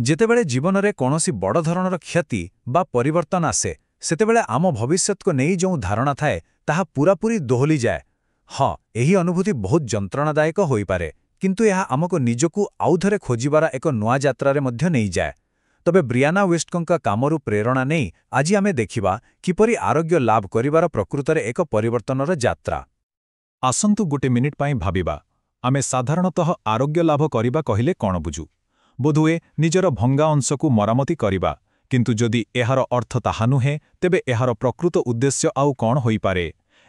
ଯେତେବେଳେ ଜୀବନରେ କୌଣସି ବଡ଼ ଧରଣର କ୍ଷତି ବା ପରିବର୍ତ୍ତନ ଆସେ ସେତେବେଳେ ଆମ ଭବିଷ୍ୟତକୁ ନେଇ ଯେଉଁ ଧାରଣା ଥାଏ ତାହା ପୂରାପୂରି ଦୋହଲିଯାଏ। ହଁ, ଏହି ଅନୁଭୂତି ବହୁତ ଯନ୍ତ୍ରଣାଦାୟକ ହୋଇପାରେ, କିନ୍ତୁ ଏହା ଆମକୁ ନିଜକୁ ଆଉଥରେ ଖୋଜିବାର ଏକ ନୂଆ ଯାତ୍ରାରେ ମଧ୍ୟ ନେଇଯାଏ। ତବେ ବ୍ରିଆନା ୱେଷ୍ଟଙ୍କ କାମରୁ ପ୍ରେରଣା ନେଇ ଆଜି ଆମେ ଦେଖିବା କିପରି ଆରୋଗ୍ୟ ଲାଭ କରିବାର ପ୍ରକୃତରେ ଏକ ପରିବର୍ତ୍ତନର ଯାତ୍ରା। ଆସନ୍ତୁ ଗୋଟେ ମିନିଟ୍ ପାଇଁ ଭାବିବା, ଆମେ ସାଧାରଣତଃ ଆରୋଗ୍ୟ ଲାଭ କରିବା କହିଲେ କ'ଣ ବୁଝୁ? ବୋଧହୁଏ ନିଜର ଭଙ୍ଗା ଅଂଶକୁ ମରାମତି କରିବା, କିନ୍ତୁ ଯଦି ଏହାର ଅର୍ଥ ତାହା ନୁହେଁ, ତେବେ ଏହାର ପ୍ରକୃତ ଉଦ୍ଦେଶ୍ୟ ଆଉ କ'ଣ ହୋଇପାରେ?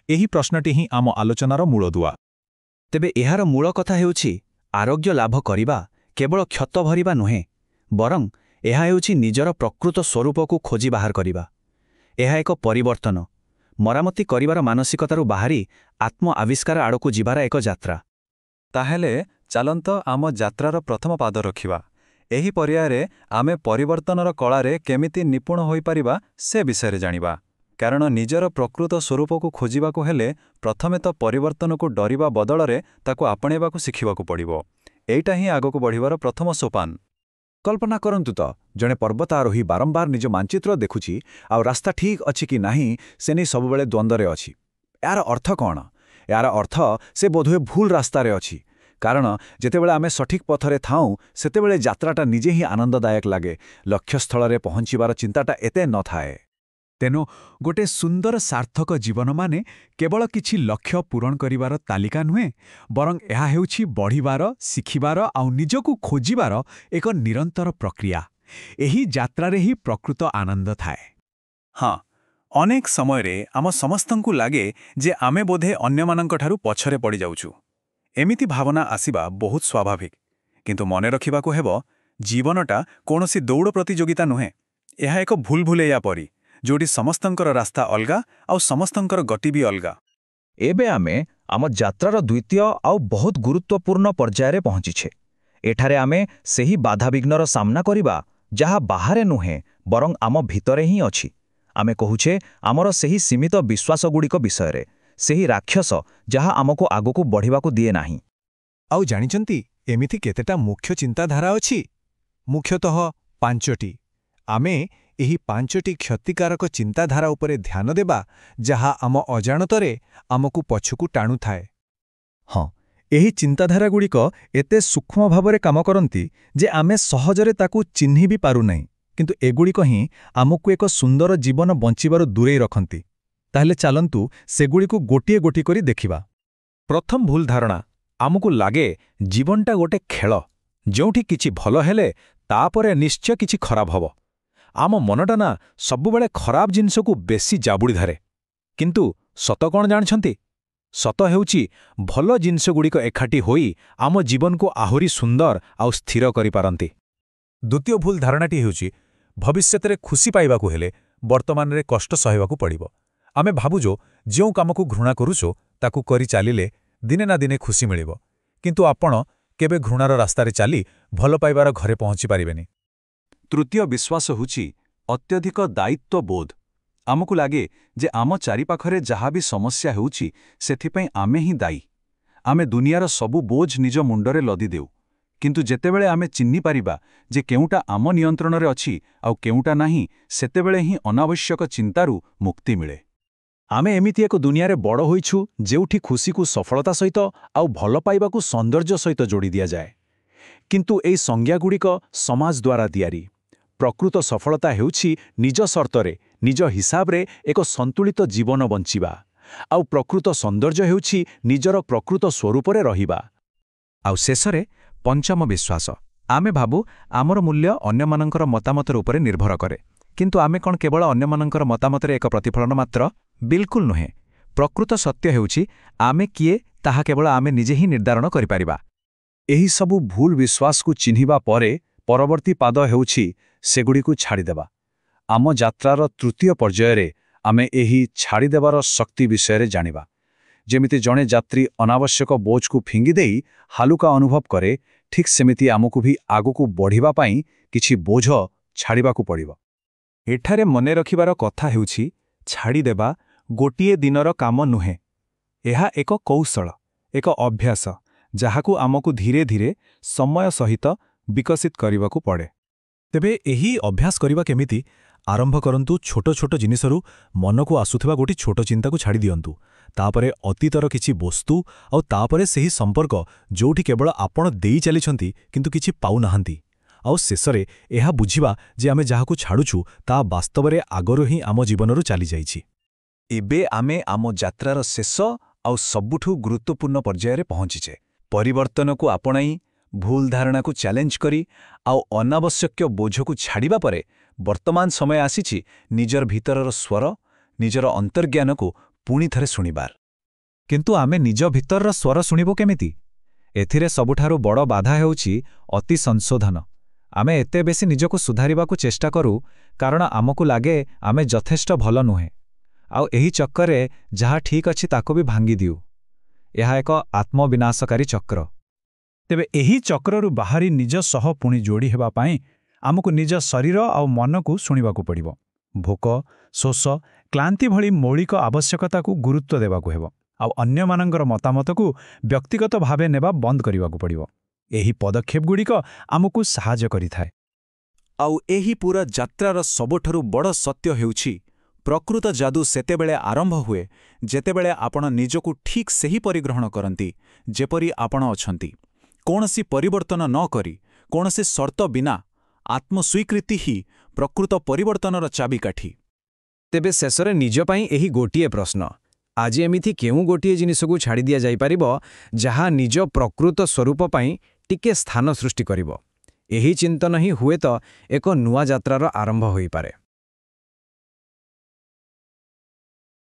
ଏହି ପ୍ରଶ୍ନଟି ହିଁ ଆମ ଆଲୋଚନାର ମୂଳଦୁଆ। ତେବେ ଏହାର ମୂଳ କଥା ହେଉଛି ଆରୋଗ୍ୟ ଲାଭ କରିବା କେବଳ କ୍ଷତ ଭରିବା ନୁହେଁ, ବରଂ ଏହା ହେଉଛି ନିଜର ପ୍ରକୃତ ସ୍ୱରୂପକୁ ଖୋଜି ବାହାର କରିବା। ଏହା ଏକ ପରିବର୍ତ୍ତନ, ମରାମତି କରିବାର ମାନସିକତାରୁ ବାହାରି ଆତ୍ମ ଆବିଷ୍କାର ଆଡ଼କୁ ଯିବାର ଏକ ଯାତ୍ରା। ତାହେଲେ ଚାଲନ୍ତ ଆମ ଯାତ୍ରାର ପ୍ରଥମ ପାଦ ରଖିବା। ଏହି ପର୍ଯ୍ୟାୟରେ ଆମେ ପରିବର୍ତ୍ତନର କଳାରେ କେମିତି ନିପୁଣ ହୋଇପାରିବା ସେ ବିଷୟରେ ଜାଣିବା। କାରଣ ନିଜର ପ୍ରକୃତ ସ୍ୱରୂପକୁ ଖୋଜିବାକୁ ହେଲେ ପ୍ରଥମେ ତ ପରିବର୍ତ୍ତନକୁ ଡରିବା ବଦଳରେ ତାକୁ ଆପଣେଇବାକୁ ଶିଖିବାକୁ ପଡ଼ିବ। ଏଇଟା ହିଁ ଆଗକୁ ବଢ଼ିବାର ପ୍ରଥମ ସୋପାନ। କଳ୍ପନା କରନ୍ତୁ ତ, ଜଣେ ପର୍ବତାରୋହୀ ବାରମ୍ବାର ନିଜ ମାନଚିତ୍ର ଦେଖୁଛି ଆଉ ରାସ୍ତା ଠିକ୍ ଅଛି କି ନାହିଁ ସେ ନେଇ ସବୁବେଳେ ଦ୍ୱନ୍ଦ୍ୱରେ ଅଛି। ଏହାର ଅର୍ଥ କ'ଣ? ଏହାର ଅର୍ଥ ସେ ବୋଧହୁଏ ଭୁଲ ରାସ୍ତାରେ ଅଛି। କାରଣ ଯେତେବେଳେ ଆମେ ସଠିକ୍ ପଥରେ ଥାଉଁ ସେତେବେଳେ ଯାତ୍ରାଟା ନିଜେ ହିଁ ଆନନ୍ଦଦାୟକ ଲାଗେ, ଲକ୍ଷ୍ୟସ୍ଥଳରେ ପହଞ୍ଚିବାର ଚିନ୍ତାଟା ଏତେ ନଥାଏ। ତେଣୁ ଗୋଟେ ସୁନ୍ଦର ସାର୍ଥକ ଜୀବନ ମାନେ କେବଳ କିଛି ଲକ୍ଷ୍ୟ ପୂରଣ କରିବାର ତାଲିକା ନୁହେଁ, ବରଂ ଏହା ହେଉଛି ବଢ଼ିବାର, ଶିଖିବାର ଆଉ ନିଜକୁ ଖୋଜିବାର ଏକ ନିରନ୍ତର ପ୍ରକ୍ରିୟା। ଏହି ଯାତ୍ରାରେ ହିଁ ପ୍ରକୃତ ଆନନ୍ଦ ଥାଏ। ହଁ, ଅନେକ ସମୟରେ ଆମ ସମସ୍ତଙ୍କୁ ଲାଗେ ଯେ ଆମେ ବୋଧେ ଅନ୍ୟମାନଙ୍କଠାରୁ ପଛରେ ପଡ଼ିଯାଉଛୁ। ଏମିତି ଭାବନା ଆସିବା ବହୁତ ସ୍ୱାଭାବିକ। କିନ୍ତୁ ମନେ ରଖିବାକୁ ହେବ, ଜୀବନଟା କୌଣସି ଦୌଡ଼ ପ୍ରତିଯୋଗିତା ନୁହେଁ। ଏହା ଏକ ଭୁଲଭୁଲେୟା ପରି, ଯେଉଁଠି ସମସ୍ତଙ୍କର ରାସ୍ତା ଅଲଗା ଆଉ ସମସ୍ତଙ୍କର ଗତି ବି ଅଲଗା। ଏବେ ଆମେ ଆମ ଯାତ୍ରାର ଦ୍ୱିତୀୟ ଆଉ ବହୁତ ଗୁରୁତ୍ୱପୂର୍ଣ୍ଣ ପର୍ଯ୍ୟାୟରେ ପହଞ୍ଚିଛେ। ଏଠାରେ ଆମେ ସେହି ବାଧାବିଘ୍ନର ସାମ୍ନା କରିବା ଯାହା ବାହାରେ ନୁହେଁ, ବରଂ ଆମ ଭିତରେ ହିଁ ଅଛି। ଆମେ କହୁଛେ ଆମର ସେହି ସୀମିତ ବିଶ୍ୱାସଗୁଡ଼ିକ ବିଷୟରେ, ସେହି ରାକ୍ଷସ ଯାହା ଆମକୁ ଆଗକୁ ବଢ଼ିବାକୁ ଦିଏ ନାହିଁ। ଆଉ ଜାଣିଛନ୍ତି, ଏମିତି କେତେଟା ମୁଖ୍ୟ ଚିନ୍ତାଧାରା ଅଛି? ମୁଖ୍ୟତଃ 5ଟି। ଆମେ ଏହି 5ଟି କ୍ଷତିକାରକ ଚିନ୍ତାଧାରା ଉପରେ ଧ୍ୟାନ ଦେବା, ଯାହା ଆମ ଅଜାଣତରେ ଆମକୁ ପଛକୁ ଟାଣୁଥାଏ। ହଁ, ଏହି ଚିନ୍ତାଧାରାଗୁଡ଼ିକ ଏତେ ସୂକ୍ଷ୍ମ ଭାବରେ କାମ କରନ୍ତି ଯେ ଆମେ ସହଜରେ ତାକୁ ଚିହ୍ନି ବି ପାରୁନାହିଁ, କିନ୍ତୁ ଏଗୁଡ଼ିକ ହିଁ ଆମକୁ ଏକ ସୁନ୍ଦର ଜୀବନ ବଞ୍ଚିବାରୁ ଦୂରେଇ ରଖନ୍ତି। ତାହେଲେ ଚାଲନ୍ତୁ ସେଗୁଡ଼ିକୁ ଗୋଟିଏ ଗୋଟିଏ କରି ଦେଖିବା। ପ୍ରଥମ ଭୁଲ ଧାରଣା, ଆମକୁ ଲାଗେ ଜୀବନଟା ଗୋଟେ ଖେଳ, ଯେଉଁଠି କିଛି ଭଲ ହେଲେ ତାପରେ ନିଶ୍ଚୟ କିଛି ଖରାପ ହେବ। ଆମ ମନଟା ନା ସବୁବେଳେ ଖରାପ ଜିନିଷକୁ ବେଶୀ ଜାବୁଡ଼ି ଧରେ। କିନ୍ତୁ ସତ କ'ଣ ଜାଣିଛନ୍ତି? ସତ ହେଉଛି ଭଲ ଜିନିଷଗୁଡ଼ିକ ଏକାଠି ହୋଇ ଆମ ଜୀବନକୁ ଆହୁରି ସୁନ୍ଦର ଆଉ ସ୍ଥିର କରିପାରନ୍ତି। ଦ୍ୱିତୀୟ ଭୁଲ ଧାରଣାଟି ହେଉଛି, ଭବିଷ୍ୟତରେ ଖୁସି ପାଇବାକୁ ହେଲେ ବର୍ତ୍ତମାନରେ କଷ୍ଟ ସହିବାକୁ ପଡ଼ିବ। ଆମେ ଭାବୁଛୁ ଯେଉଁ କାମକୁ ଘୃଣା କରୁଛୁ ତାକୁ କରି ଚାଲିଲେ ଦିନେ ନା ଦିନେ ଖୁସି ମିଳିବ। କିନ୍ତୁ ଆପଣ କେବେ ଘୃଣାର ରାସ୍ତାରେ ଚାଲି ଭଲ ପାଇବାର ଘରେ ପହଞ୍ଚି ପାରିବେନି। ତୃତୀୟ ବିଶ୍ୱାସ ହେଉଛି ଅତ୍ୟଧିକ ଦାୟିତ୍ୱବୋଧ। ଆମକୁ ଲାଗେ ଯେ ଆମ ଚାରିପାଖରେ ଯାହା ବି ସମସ୍ୟା ହେଉଛି ସେଥିପାଇଁ ଆମେ ହିଁ ଦାୟୀ। ଆମେ ଦୁନିଆର ସବୁ ବୋଝ ନିଜ ମୁଣ୍ଡରେ ଲଦି ଦେଉ। କିନ୍ତୁ ଯେତେବେଳେ ଆମେ ଚିହ୍ନିପାରିବା ଯେ କେଉଁଟା ଆମ ନିୟନ୍ତ୍ରଣରେ ଅଛି ଆଉ କେଉଁଟା ନାହିଁ, ସେତେବେଳେ ହିଁ ଅନାବଶ୍ୟକ ଚିନ୍ତାରୁ ମୁକ୍ତି ମିଳେ। ଆମେ ଏମିତି ଏକ ଦୁନିଆରେ ବଡ଼ ହୋଇଛୁ ଯେଉଁଠି ଖୁସିକୁ ସଫଳତା ସହିତ ଆଉ ଭଲ ପାଇବାକୁ ସୌନ୍ଦର୍ଯ୍ୟ ସହିତ ଯୋଡ଼ି ଦିଆଯାଏ। କିନ୍ତୁ ଏହି ସଂଜ୍ଞାଗୁଡ଼ିକ ସମାଜ ଦ୍ୱାରା ତିଆରି। ପ୍ରକୃତ ସଫଳତା ହେଉଛି ନିଜ ସର୍ତ୍ତରେ, ନିଜ ହିସାବରେ ଏକ ସନ୍ତୁଳିତ ଜୀବନ ବଞ୍ଚିବା। ଆଉ ପ୍ରକୃତ ସୌନ୍ଦର୍ଯ୍ୟ ହେଉଛି ନିଜର ପ୍ରକୃତ ସ୍ୱରୂପରେ ରହିବା। ଆଉ ଶେଷରେ ପଞ୍ଚମ ବିଶ୍ୱାସ। ଆମେ ଭାବୁ ଆମର ମୂଲ୍ୟ ଅନ୍ୟମାନଙ୍କର ମତାମତ ଉପରେ ନିର୍ଭର କରେ। କିନ୍ତୁ ଆମେ କ'ଣ କେବଳ ଅନ୍ୟମାନଙ୍କର ମତାମତରେ ଏକ ପ୍ରତିଫଳନ ମାତ୍ର? ବିଲକୁଲ ନୁହେଁ। ପ୍ରକୃତ ସତ୍ୟ ହେଉଛି ଆମେ କିଏ ତାହା କେବଳ ଆମେ ନିଜେ ହିଁ ନିର୍ଦ୍ଧାରଣ କରିପାରିବା। ଏହି ସବୁ ଭୁଲ ବିଶ୍ୱାସକୁ ଚିହ୍ନିବା ପରେ ପରବର୍ତ୍ତୀ ପାଦ ହେଉଛି ସେଗୁଡ଼ିକୁ ଛାଡ଼ିଦେବା। ଆମ ଯାତ୍ରାର ତୃତୀୟ ପର୍ଯ୍ୟାୟରେ ଆମେ ଏହି ଛାଡ଼ିଦେବାର ଶକ୍ତି ବିଷୟରେ ଜାଣିବା। ଯେମିତି ଜଣେ ଯାତ୍ରୀ ଅନାବଶ୍ୟକ ବୋଝକୁ ଫିଙ୍ଗିଦେଇ ହାଲୁକା ଅନୁଭବ କରେ, ଠିକ୍ ସେମିତି ଆମକୁ ବି ଆଗକୁ ବଢ଼ିବା ପାଇଁ କିଛି ବୋଝ ଛାଡ଼ିବାକୁ ପଡ଼ିବ। ଏଠାରେ ମନେ ରଖିବାର କଥା ହେଉଛି, ଛାଡ଼ିଦେବା ଗୋଟିଏ ଦିନର କାମ ନୁହେଁ। ଏହା ଏକ କୌଶଳ, ଏକ ଅଭ୍ୟାସ, ଯାହାକୁ ଆମକୁ ଧୀରେ ଧୀରେ ସମୟ ସହିତ ବିକଶିତ କରିବାକୁ ପଡ଼େ। ତେବେ ଏହି ଅଭ୍ୟାସ କରିବା କେମିତି? ଆରମ୍ଭ କରନ୍ତୁ ଛୋଟ ଛୋଟ ଜିନିଷରୁ ମନକୁ ଆସୁଥିବା ଗୋଟି ଛୋଟ ଚିନ୍ତାକୁ ଛାଡ଼ି ଦିଅନ୍ତୁ। ତାପରେ ଅତୀତର କିଛି ବସ୍ତୁ ଆଉ ତାପରେ ସେହି ସମ୍ପର୍କ ଯୋଉଠି କେବଳ ଆପଣ ଦେଇ ଚାଲିଛନ୍ତି କିନ୍ତୁ କିଛି ପାଉନାହାନ୍ତି। ଆଉ ଶେଷରେ ଏହା ବୁଝିବା ଯେ ଆମେ ଯାହାକୁ ଛାଡ଼ୁଛୁ ତାହା ବାସ୍ତବରେ ଆଗରୁ ହିଁ ଆମ ଜୀବନରୁ ଚାଲିଯାଇଛି। ଏବେ ଆମେ ଆମ ଯାତ୍ରାର ଶେଷ ଆଉ ସବୁଠୁ ଗୁରୁତ୍ୱପୂର୍ଣ୍ଣ ପର୍ଯ୍ୟାୟରେ ପହଞ୍ଚିଛେ। ପରିବର୍ତ୍ତନକୁ ଆପଣାଇ, ଭୁଲ ଧାରଣାକୁ ଚ୍ୟାଲେଞ୍ଜ କରି ଆଉ ଅନାବଶ୍ୟକ ବୋଝକୁ ଛାଡ଼ିବା ପରେ ବର୍ତ୍ତମାନ ସମୟ ଆସିଛି ନିଜର ଭିତରର ସ୍ୱର, ନିଜର ଅନ୍ତର୍ଜ୍ଞାନକୁ ପୁଣି ଥରେ ଶୁଣିବାର। କିନ୍ତୁ ଆମେ ନିଜ ଭିତରର ସ୍ୱର ଶୁଣିବୁ କେମିତି? ଏଥିରେ ସବୁଠାରୁ ବଡ଼ ବାଧା ହେଉଛି ଅତି ସଂଶୋଧନ। ଆମେ ଏତେ ବେଶୀ ନିଜକୁ ସୁଧାରିବାକୁ ଚେଷ୍ଟା କରୁ କାରଣ ଆମକୁ ଲାଗେ ଆମେ ଯଥେଷ୍ଟ ଭଲ ନୁହେଁ। ଆଉ ଏହି ଚକ୍କରେ ଯାହା ଠିକ୍ ଅଛି ତାକୁ ବି ଭାଙ୍ଗିଦିଉ। ଏହା ଏକ ଆତ୍ମବିନାଶକାରୀ ଚକ୍ର। ତେବେ ଏହି ଚକ୍ରରୁ ବାହାରି ନିଜ ସହ ପୁଣି ଯୋଡ଼ି ହେବା ପାଇଁ ଆମକୁ ନିଜ ଶରୀର ଆଉ ମନକୁ ଶୁଣିବାକୁ ପଡ଼ିବ। ଭୋକ, ଶୋଷ, କ୍ଳାନ୍ତି ଭଳି ମୌଳିକ ଆବଶ୍ୟକତାକୁ ଗୁରୁତ୍ୱ ଦେବାକୁ ହେବ ଆଉ ଅନ୍ୟମାନଙ୍କର ମତାମତକୁ ବ୍ୟକ୍ତିଗତ ଭାବେ ନେବା ବନ୍ଦ କରିବାକୁ ପଡ଼ିବ। ଏହି ପଦକ୍ଷେପଗୁଡ଼ିକ ଆମକୁ ସାହାଯ୍ୟ କରିଥାଏ। ଆଉ ଏହି ପୁରା ଯାତ୍ରାର ସବୁଠାରୁ ବଡ଼ ସତ୍ୟ ହେଉଛି ପ୍ରକୃତ ଯାଦୁ ସେତେବେଳେ ଆରମ୍ଭ ହୁଏ ଯେତେବେଳେ ଆପଣ ନିଜକୁ ଠିକ୍ ସେହିପରି ଗ୍ରହଣ କରନ୍ତି ଯେପରି ଆପଣ ଅଛନ୍ତି। କୌଣସି ପରିବର୍ତ୍ତନ ନ କରି, କୌଣସି ସର୍ତ୍ତ ବିନା ଆତ୍ମସ୍ୱୀକୃତି ହିଁ ପ୍ରକୃତ ପରିବର୍ତ୍ତନର ଚାବିକାଠି। ତେବେ ଶେଷରେ ନିଜ ପାଇଁ ଏହି ଗୋଟିଏ ପ୍ରଶ୍ନ। ଆଜି ଏମିତି କେଉଁ ଗୋଟିଏ ଜିନିଷକୁ ଛାଡ଼ି ଦିଆଯାଇପାରିବ ଯାହା ନିଜ ପ୍ରକୃତ ସ୍ୱରୂପ ପାଇଁ ଟିକେ ସ୍ଥାନ ସୃଷ୍ଟି କରିବ? ଏହି ଚିନ୍ତନ ହିଁ ହୁଏତ ଏକ ନୂଆ ଯାତ୍ରାର ଆରମ୍ଭ ହୋଇପାରେ।